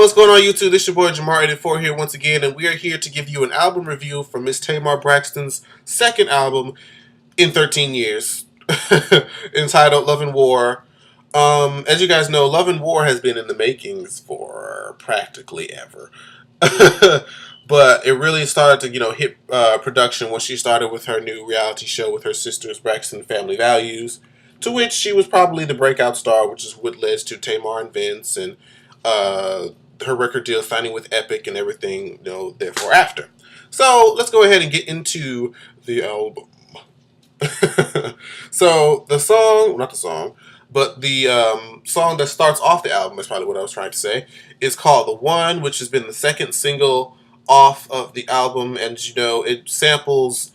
what's going on YouTube? This your boy Jamar84 here once again, and we are here to give you an album review from Miss Tamar Braxton's second album in 13 years, entitled Love and War. As you guys know, Love and War has been in the makings for practically ever. But it really started to, hit production when she started with her new reality show with her sisters, Braxton Family Values, to which she was probably the breakout star, which is what led to Tamar and Vince and uh, her record deal signing with Epic and everything, therefore after. So let's go ahead and get into the album. So the song, not the song, but the song that starts off the album is probably what I was trying to say. Is called "The One," which has been the second single off of the album, and it samples.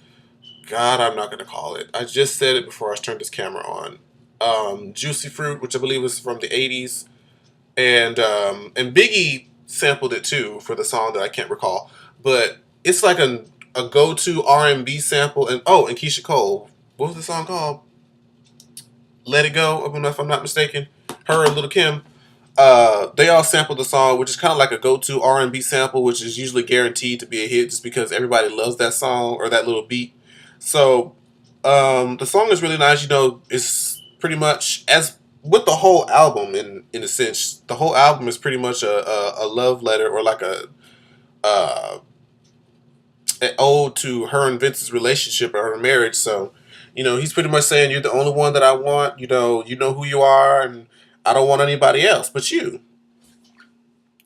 God, I'm not going to call it. I just said it before I turned this camera on. Juicy Fruit, which I believe was from the '80s, and Biggie sampled it too for the song that I can't recall, but it's like a go-to R&B sample. And Keisha Cole, what was the song called? Let It Go, if I'm not mistaken. Her and Little Kim, they all sampled the song, which is kind of like a go-to R&B sample, which is usually guaranteed to be a hit just because everybody loves that song or that little beat. So the song is really nice. It's pretty much as with the whole album in a sense. The whole album is pretty much a love letter, or like uh, an ode to her and Vince's relationship or her marriage. So, he's pretty much saying, you're the only one that I want. You know who you are, and I don't want anybody else but you.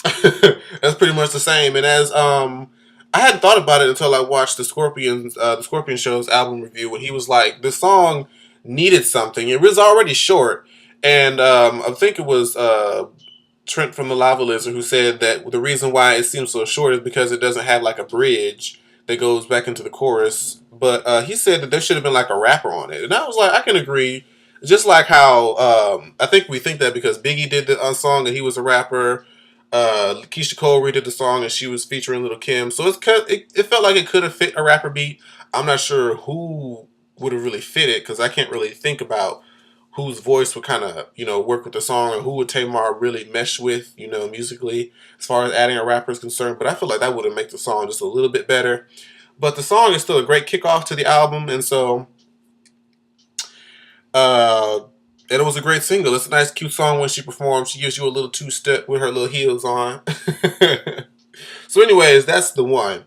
That's pretty much the same. And as I hadn't thought about it until I watched the Scorpion Show's album review, when he was like, the song needed something. It was already short, and I think it was Trent from the Lava Lizard who said that the reason why it seems so short is because it doesn't have like a bridge that goes back into the chorus. But he said that there should have been like a rapper on it, and I was like, I can agree. Just like how I think we think that because Biggie did the song and he was a rapper. Keisha Cole redid the song and she was featuring Little Kim, so it felt like it could have fit a rapper beat. I'm not sure who would have really fit it, because I can't really think about whose voice would kind of work with the song, or who would Tamar really mesh with musically as far as adding a rapper is concerned. But I feel like that would have made the song just a little bit better. But the song is still a great kickoff to the album, and so uh, and it was a great single. It's a nice, cute song when she performs. She gives you a little two-step with her little heels on. So anyways, that's The One.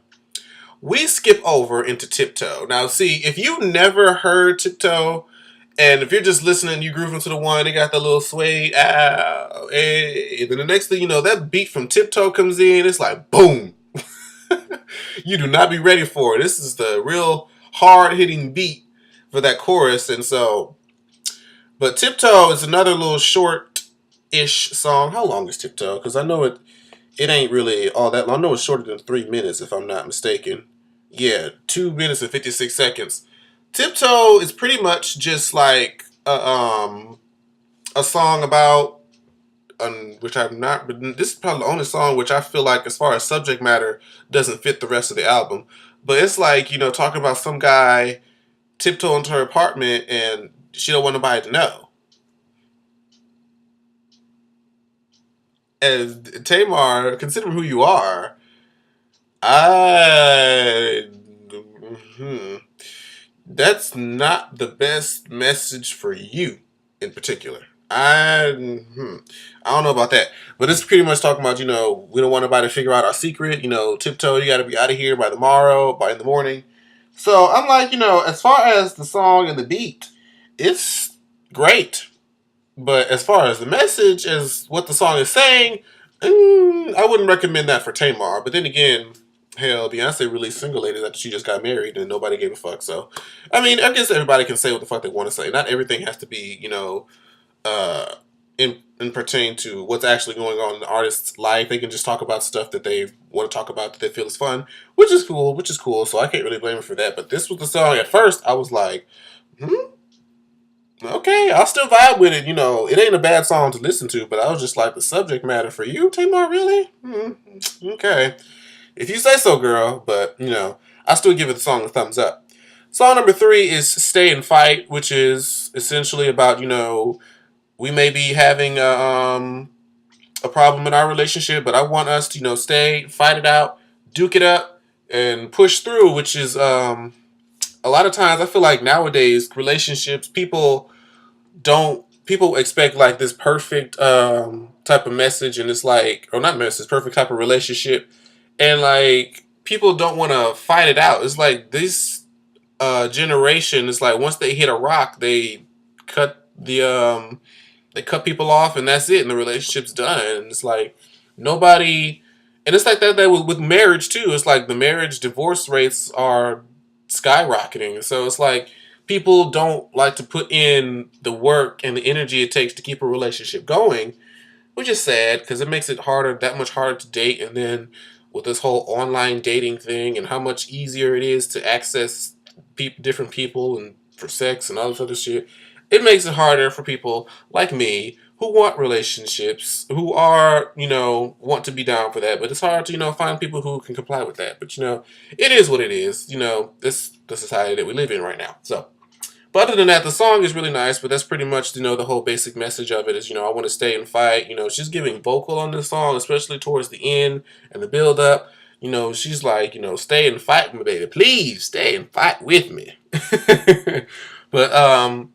We skip over into Tiptoe. Now, see, if you never heard Tiptoe, and if you're just listening, you groove into The One, they got the little sway, hey. Then the next thing you know, that beat from Tiptoe comes in, it's like, boom. You do not be ready for it. This is the real hard-hitting beat for that chorus, and so... But Tiptoe is another little short-ish song. How long is Tiptoe? Because I know it ain't really all that long. I know it's shorter than 3 minutes, if I'm not mistaken. Yeah, 2 minutes and 56 seconds. Tiptoe is pretty much just like a song about, which I'm not, but this is probably the only song which I feel like, as far as subject matter, doesn't fit the rest of the album. But it's like, talking about some guy tiptoe into her apartment and she don't want nobody to know. As Tamar, considering who you are, I that's not the best message for you in particular. I don't know about that, but it's pretty much talking about, we don't want nobody to figure out our secret. Tiptoe, you got to be out of here by tomorrow, by in the morning. So I'm like, as far as the song and the beat, it's great. But as far as the message, as what the song is saying, I wouldn't recommend that for Tamar. But then again, hell, Beyonce released Single Ladies after she just got married and nobody gave a fuck. So, I mean, I guess everybody can say what the fuck they want to say. Not everything has to be, uh, in pertain to what's actually going on in the artist's life. They can just talk about stuff that they want to talk about that they feel is fun, which is cool. So I can't really blame them for that. But this was the song at first I was like, okay, I'll still vibe with it. It ain't a bad song to listen to, but I was just like, the subject matter for you, Tamar, really? Okay. If you say so, girl. But, I still give it the song a thumbs up. Song number 3 is Stay and Fight, which is essentially about, we may be having a problem in our relationship, but I want us to, stay, fight it out, duke it up, and push through. Which is a lot of times I feel like nowadays relationships, people expect like this perfect type of message, and it's like, or not message, perfect type of relationship, and like people don't want to fight it out. It's like this generation is like once they hit a rock, cut the they cut people off, and that's it, and the relationship's done. And it's like nobody, and it's like that with marriage too. It's like the marriage divorce rates are skyrocketing. So it's like people don't like to put in the work and the energy it takes to keep a relationship going, which is sad because it makes it that much harder to date. And then with this whole online dating thing and how much easier it is to access different people and for sex and all this other shit, it makes it harder for people like me who want relationships, who are, want to be down for that. But it's hard to, find people who can comply with that. But, it is what it is. This the society that we live in right now. So, but other than that, the song is really nice, but that's pretty much, the whole basic message of it is, I want to stay and fight. She's giving vocal on this song, especially towards the end and the build up. She's like, stay and fight with me, baby. Please stay and fight with me. But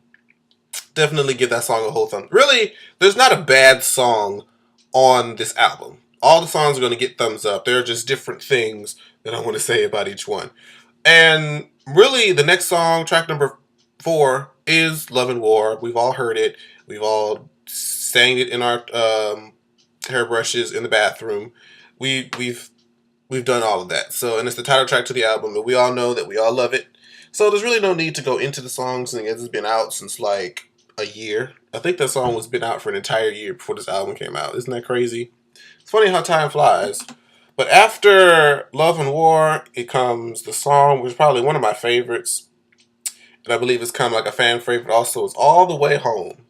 definitely give that song a whole thumb. Really, there's not a bad song on this album. All the songs are going to get thumbs up. There are just different things that I want to say about each one. And really, the next song, track number 4, is Love and War. We've all heard it. We've all sang it in our hairbrushes in the bathroom. We've done all of that. So, and it's the title track to the album, and we all know that we all love it. So there's really no need to go into the songs, and it's been out since like a year. I think that song was been out for an entire year before this album came out. Isn't that crazy? It's funny how time flies. But after Love and War, it comes the song, which is probably one of my favorites, and I believe it's kind of like a fan favorite also, is All the Way Home.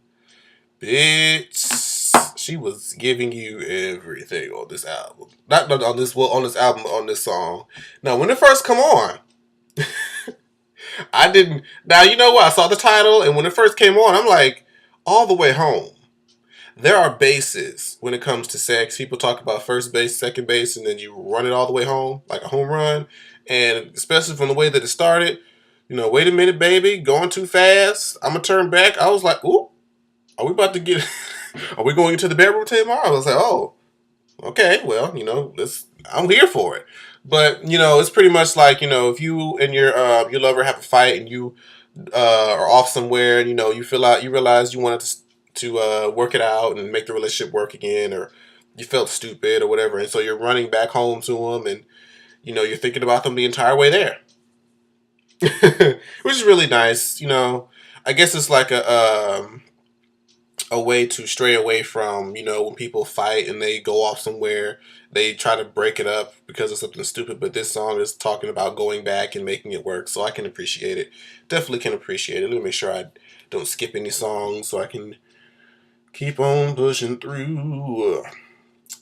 Bitch, she was giving you everything on this album. Not on this, well, on this album, on this song. Now, when it first come on, I didn't. Now, you know what? I saw the title, and when it first came on, I'm like, All the Way Home. There are bases when it comes to sex. People talk about first base, second base, and then you run it all the way home, like a home run. And especially from the way that it started, wait a minute, baby, going too fast. I'm going to turn back. I was like, ooh, are we about to get, are we going into the bedroom tomorrow? I was like, oh, okay, well, I'm here for it. But, it's pretty much like, if you and your lover have a fight and you are off somewhere and, you realize you wanted to work it out and make the relationship work again, or you felt stupid or whatever, and so you're running back home to them, and you're thinking about them the entire way there, which is really nice. I guess it's like a way to stray away from when people fight and they go off somewhere, they try to break it up because of something stupid. But this song is talking about going back and making it work, so I can appreciate it. Definitely can appreciate it. Let me make sure I don't skip any songs so I can keep on pushing through.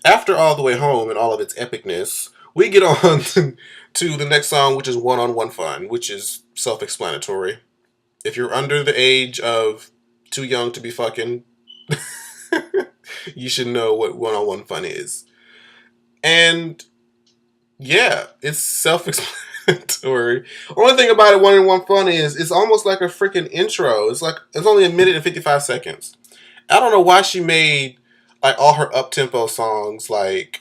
After All the Way Home and all of its epicness, we get on to the next song, which is One-on-One Fun, which is self-explanatory. If you're under the age of too young to be fucking, you should know what one-on-one fun is. And yeah, it's self-explanatory. Only thing about it, one-on-one fun is it's almost like a freaking intro. It's only a minute and 55 seconds. I don't know why she made like all her up-tempo songs like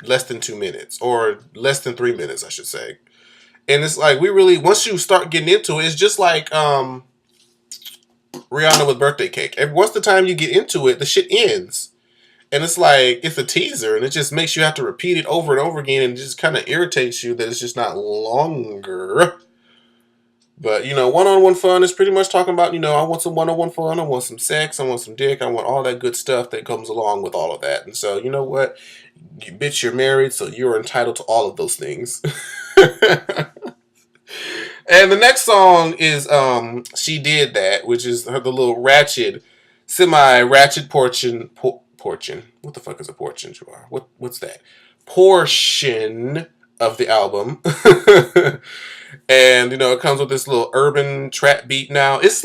less than 2 minutes or less than 3 minutes, I should say. And it's like once you start getting into it, it's just like Rihanna with Birthday Cake. Once the time you get into it, the shit ends. And it's like, it's a teaser, and it just makes you have to repeat it over and over again, and it just kind of irritates you that it's just not longer. But, one-on-one fun is pretty much talking about, I want some one-on-one fun, I want some sex, I want some dick, I want all that good stuff that comes along with all of that. And so, you know what? Bitch, you're married, so you're entitled to all of those things. And the next song is She Did That, which is the little semi-ratchet portion. What the fuck is a portion, Joar? What's that? Portion of the album. And, it comes with this little urban trap beat now. It's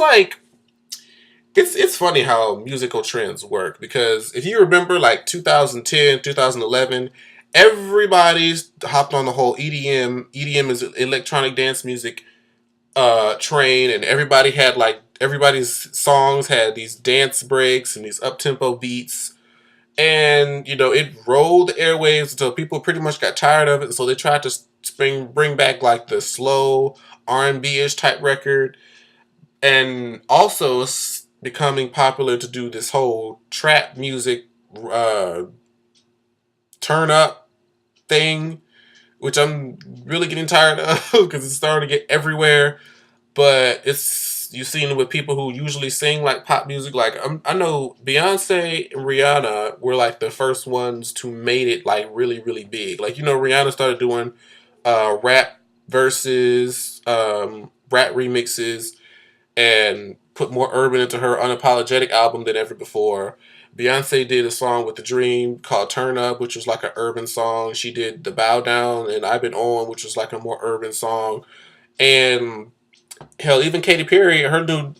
It's funny how musical trends work because if you remember like 2010, 2011, everybody's hopped on the whole EDM. EDM is electronic dance music train, and everybody had like everybody's songs had these dance breaks and these up tempo beats, and it rolled the airwaves until people pretty much got tired of it. So they tried to bring back like the slow R&B ish type record, and also it's becoming popular to do this whole trap music uh, turn up thing, which I'm really getting tired of because it's starting to get everywhere. But it's you've seen it with people who usually sing like pop music. Like I know Beyonce and Rihanna were like the first ones to made it like really really big. Like Rihanna started doing rap verses, rap remixes, and put more urban into her unapologetic album than ever before. Beyonce did a song with The Dream called Turn Up, which was like an urban song. She did The Bow Down and I've Been On, which was like a more urban song. And hell, even Katy Perry, her new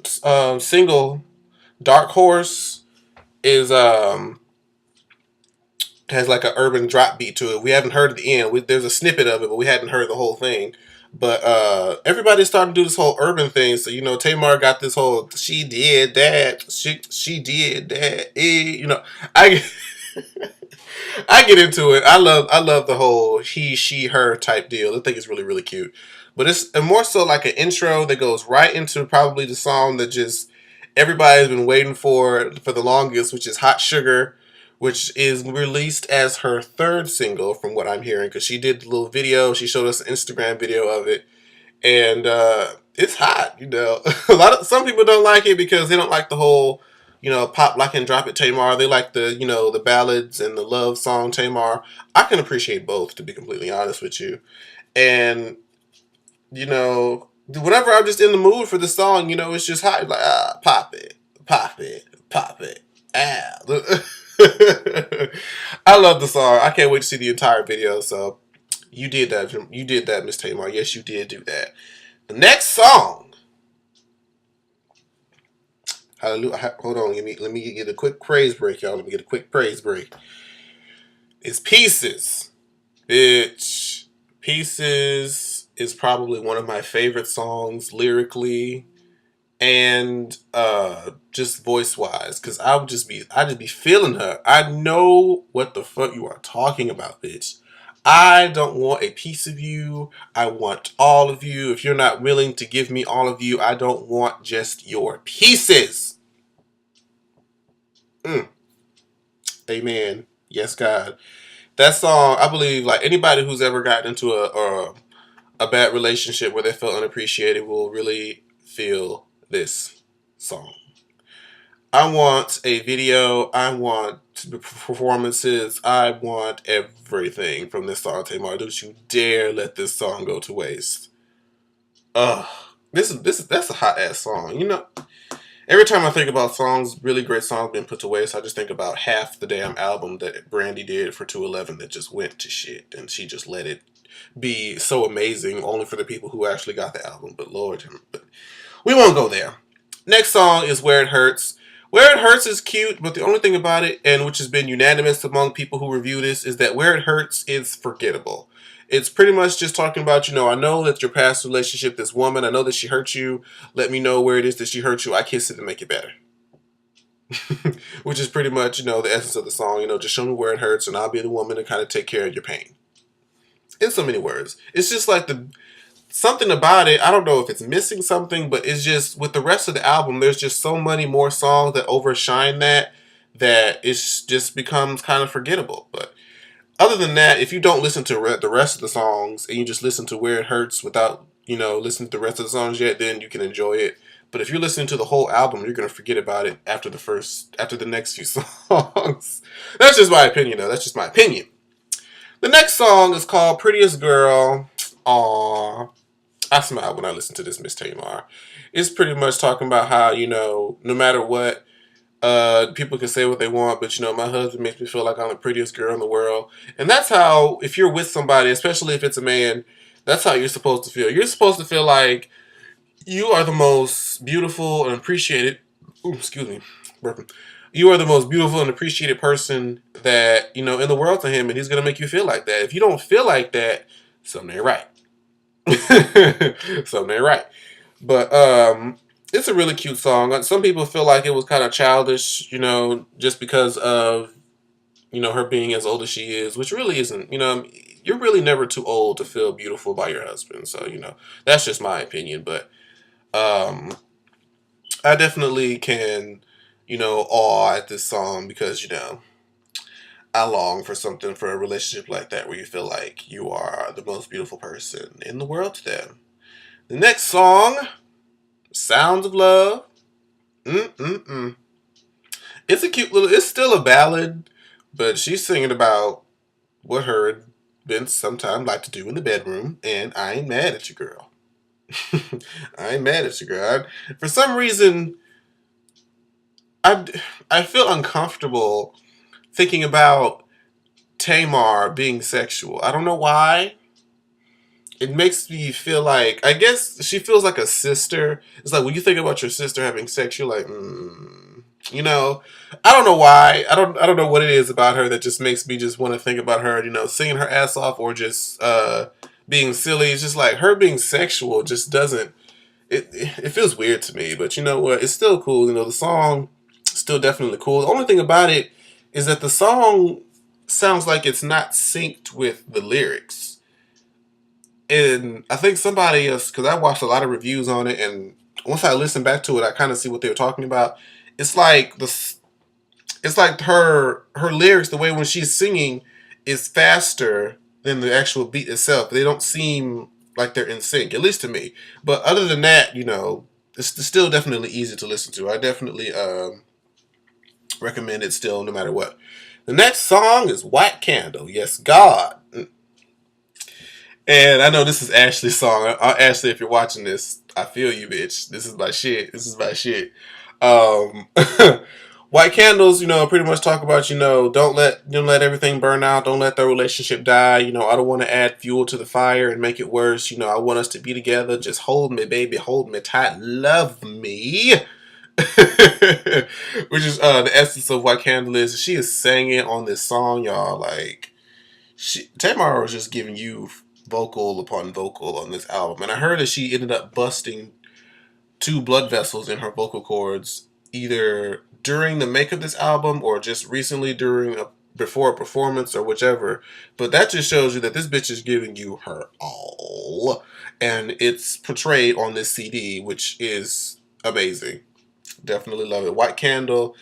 single Dark Horse is has like an urban drop beat to it. We haven't heard the end. There's a snippet of it, but we hadn't heard the whole thing. But everybody's starting to do this whole urban thing. So Tamar got this whole she did that, she did that. I I get into it. I love the whole he, she, her type deal. I think it's really really cute. But it's more so like an intro that goes right into probably the song that just everybody's been waiting for the longest, which is Hot Sugar, which is released as her third single from what I'm hearing, because she did the little video. She showed us an Instagram video of it, and it's hot. Some people don't like it because they don't like the whole pop like and drop it Tamar. They like the ballads and the love song Tamar. I can appreciate both, to be completely honest with you. And whenever I'm just in the mood for the song, it's just hot. Like, pop it, pop it, pop it. Ah. I love the song. I can't wait to see the entire video. So you did that. You did that, Miss Tamar. Yes, you did do that. The next song. Hallelujah. Hold on. Let me get a quick praise break, y'all. Let me get a quick praise break. It's Pieces. Bitch. Pieces is probably one of my favorite songs lyrically and just voice wise, because I just be feeling her. I know what the fuck you are talking about, bitch. I don't want a piece of you. I want all of you. If you're not willing to give me all of you, I don't want just your pieces. Mm. Amen. Yes, God. That song, I believe, like anybody who's ever gotten into a bad relationship where they felt unappreciated will really feel this song. I want a video. I want performances. I want everything from this song, Tamar. Don't you dare let this song go to waste. Ugh. That's a hot ass song. Every time I think about songs, really great songs being put to waste, I just think about half the damn album that Brandy did for 211 that just went to shit, and she just let it be so amazing only for the people who actually got the album. But Lord, we won't go there. Next song is Where It Hurts. Where It Hurts is cute, but the only thing about it, and which has been unanimous among people who review this, is that Where It Hurts is forgettable. It's pretty much just talking about, I know that your past relationship, this woman, I know that she hurt you. Let me know where it is that she hurt you. I kiss it to make it better. Which is pretty much, the essence of the song. Just show me where it hurts and I'll be the woman to kind of take care of your pain. In so many words. It's just like something about it, I don't know if it's missing something, but it's just, with the rest of the album, there's just so many more songs that overshine that it just becomes kind of forgettable. But other than that, if you don't listen to the rest of the songs and you just listen to Where It Hurts without, listening to the rest of the songs yet, then you can enjoy it. But if you're listening to the whole album, you're going to forget about it after the next few songs. That's just my opinion, though. That's just my opinion. The next song is called Prettiest Girl. Aww. I smile when I listen to this, Miss Tamar. It's pretty much talking about how, no matter what, people can say what they want, but my husband makes me feel like I'm the prettiest girl in the world. And that's how, if you're with somebody, especially if it's a man, that's how you're supposed to feel. You're supposed to feel like you are the most beautiful and appreciated Ooh, excuse me, burping. You are the most beautiful and appreciated person that you know in the world to him, and he's gonna make you feel like that. If you don't feel like that, something ain't right. Something ain't right. But it's a really cute song. Some people feel like it was kind of childish, you know, just because of her being as old as she is, which really isn't. You're really never too old to feel beautiful by your husband. So that's just my opinion. But um, I definitely can, awe at this song because I long for something for a relationship like that where you feel like you are the most beautiful person in the world to them. The next song, Sounds of Love. Mm-mm-mm. It's a cute little, it's still a ballad, but she's singing about what her and Vince sometimes like to do in the bedroom, and I ain't mad at you, girl. I ain't mad at you, girl. For some reason, I, I feel uncomfortable thinking about Tamar being sexual. I don't know why. It makes me feel like, I guess she feels like a sister. It's like when you think about your sister having sex, you're like, you know, I don't know why. I don't know what it is about her that just makes me just want to think about her, singing her ass off or just being silly. It's just like her being sexual just doesn't. It feels weird to me, but you know what? It's still cool. The song still definitely cool. The only thing about it is that the song sounds like it's not synced with the lyrics. And I think somebody else, because I watched a lot of reviews on it, and once I listen back to it, I kind of see what they were talking about. It's like her lyrics, the way when she's singing, is faster than the actual beat itself. They don't seem like they're in sync, at least to me. But other than that, it's still definitely easy to listen to. I definitely recommend it still, no matter what. The next song is White Candle. Yes, God. And I know this is Ashley's song. Ashley, if you're watching this, I feel you, bitch. This is my shit. This is my shit. Um, White Candles, pretty much talk about, don't let everything burn out. Don't let the relationship die. I don't want to add fuel to the fire and make it worse. I want us to be together. Just hold me, baby. Hold me tight. Love me. Which is the essence of White Candle is. She is singing on this song, y'all. Like, Tamara was just giving you vocal upon vocal on this album. And I heard that she ended up busting two blood vessels in her vocal cords either during the make of this album or just recently before a performance or whichever. But that just shows you that this bitch is giving you her all. And it's portrayed on this CD, which is amazing. Definitely love it. White Candle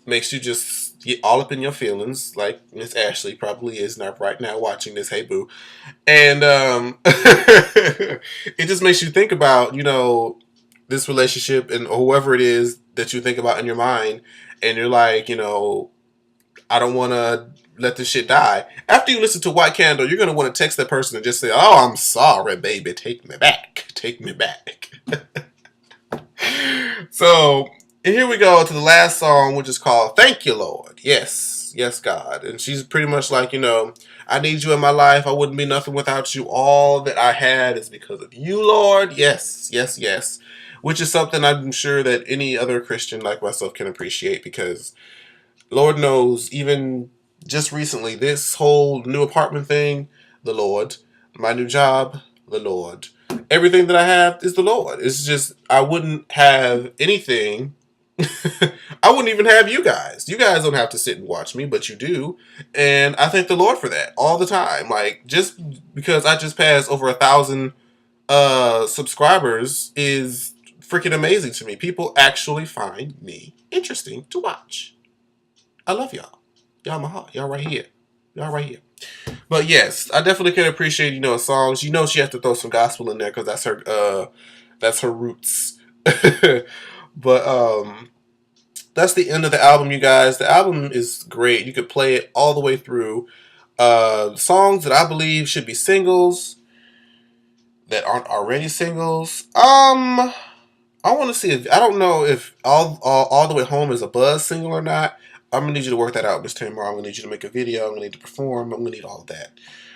makes you just get all up in your feelings, like Miss Ashley probably is not right now watching this. Hey, boo. And it just makes you think about, this relationship and whoever it is that you think about in your mind. And you're like, I don't want to let this shit die. After you listen to White Candle, you're going to want to text that person and just say, oh, I'm sorry, baby. Take me back. Take me back. So, and here we go to the last song, which is called Thank You, Lord. Yes, yes, God. And she's pretty much like, I need you in my life. I wouldn't be nothing without you. All that I had is because of you, Lord. Yes, yes, yes. Which is something I'm sure that any other Christian like myself can appreciate because Lord knows, even just recently, this whole new apartment thing, the Lord. My new job, the Lord. Everything that I have is the Lord. It's just, I wouldn't have anything. I wouldn't even have you guys. You guys don't have to sit and watch me, but you do. And I thank the Lord for that all the time. Like, just because I just passed over 1,000 subscribers is freaking amazing to me. People actually find me interesting to watch. I love y'all. Y'all my heart. Y'all right here. Y'all right here. But yes, I definitely can appreciate, songs. She has to throw some gospel in there because that's her roots. But that's the end of the album, you guys. The album is great. You could play it all the way through. Songs that I believe should be singles that aren't already singles. I want to see if I don't know if all the way home is a Buzz single or not. I'm gonna need you to work that out, Miss Tamar. I'm gonna need you to make a video. I'm gonna need to perform. I'm gonna need all of that.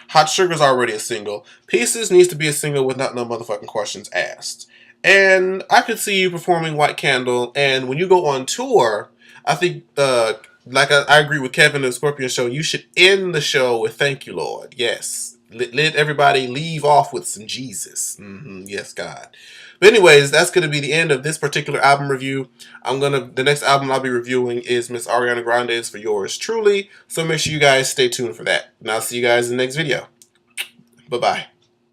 Hot Sugar's already a single. Pieces needs to be a single with not no motherfucking questions asked. And I could see you performing White Candle. And when you go on tour, I think, I agree with Kevin and the Scorpion Show, you should end the show with "Thank You, Lord." Yes, let everybody leave off with some Jesus. Yes, God. But anyways, that's going to be the end of this particular album review. The next album I'll be reviewing is Miss Ariana Grande's "For Yours Truly." So make sure you guys stay tuned for that. And I'll see you guys in the next video. Bye bye.